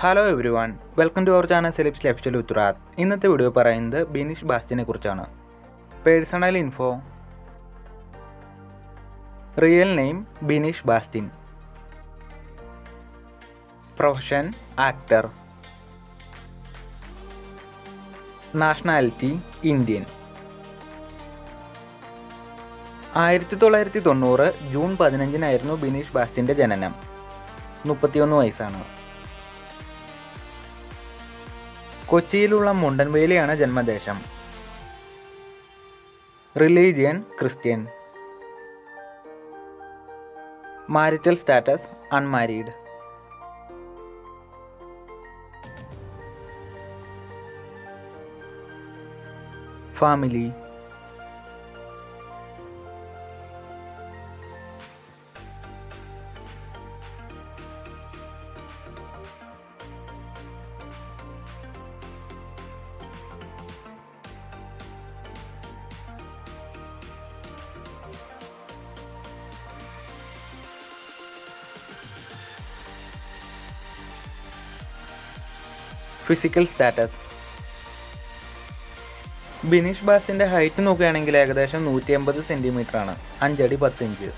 Hello everyone, welcome to our channel celebs lifestyle ഉത്തരാത്. ഇന്നത്തെ video പറയുന്നത് ബിനീഷ് ബാസ്റ്റിനെ കുറിച്ചാണ്. Personal info. Real name Bineesh Bastin. Profession actor. Nationality Indian. 1990 June 15 Bineesh ബാസ്റ്റിൻ്റെ ജനനം. 31 വയസ്സാണ്. കൊച്ചിയിലുള്ള മുണ്ടൻവേലിയാണ് ജന്മദേശം. Religion Christian. Marital status unmarried. Family. Physical status. Bineesh ബാസ്റ്റിൻ്റെ ഹൈറ്റ് നോക്കുകയാണെങ്കിൽ ഏകദേശം 180 സെൻറ്റിമീറ്ററാണ്, 5 അടി 10 ഇഞ്ച്.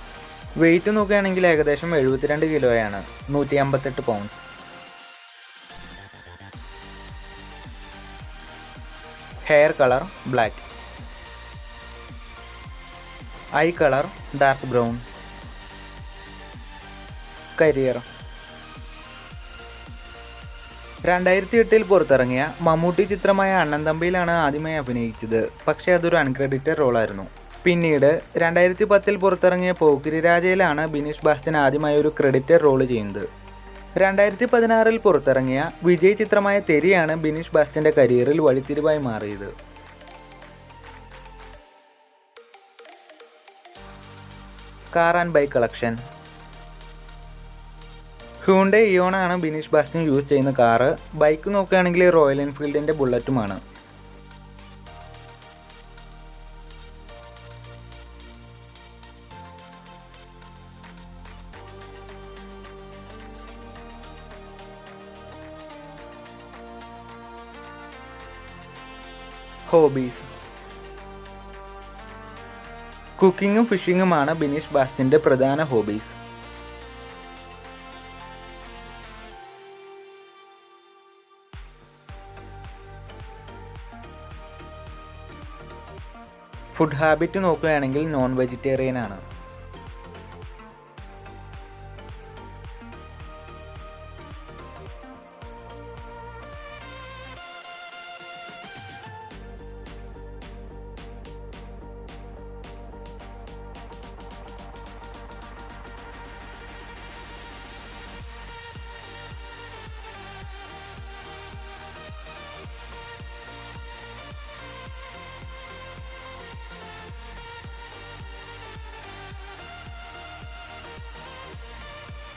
വെയിറ്റ് നോക്കുകയാണെങ്കിൽ ഏകദേശം 72 കിലോയാണ്, 158 pounds. Hair colour black. I colour dark brown. Career. 2008 പുറത്തിറങ്ങിയ മമ്മൂട്ടി ചിത്രമായ അണ്ണൻ തമ്പിയിലാണ് ആദ്യമായി അഭിനയിച്ചത്. പക്ഷേ അതൊരു അൺക്രെഡിറ്റഡ് റോളായിരുന്നു. പിന്നീട് 2010 പുറത്തിറങ്ങിയ പോക്കിരി രാജയിലാണ് ബിനീഷ് ബാസ്റ്റിൻ ആദ്യമായി ഒരു ക്രെഡിറ്റഡ് റോൾ ചെയ്യുന്നത്. 2016 പുറത്തിറങ്ങിയ വിജയ് ചിത്രമായ തെരിയാണ് ബിനീഷ് ബാസ്റ്റിൻ്റെ കരിയറിൽ വഴിത്തിരിവായി മാറിയത്. Car and bike collection. Hyundai ഇയോണാണ് ബിനീഷ് ബാസ്റ്റിൻ യൂസ് ചെയ്യുന്ന കാറ്. ബൈക്ക് നോക്കുകയാണെങ്കിൽ റോയൽ എൻഫീൽഡിൻ്റെ ബുള്ളറ്റുമാണ്. ഹോബീസ്. കുക്കിങ്ങും ഫിഷിങ്ങുമാണ് ബിനീഷ് ബാസ്റ്റിൻ്റെ പ്രധാന ഹോബീസ്. ഫുഡ് ഹാബിറ്റ് നോക്കുകയാണെങ്കിൽ നോൺ വെജിറ്റേറിയൻ ആണ്.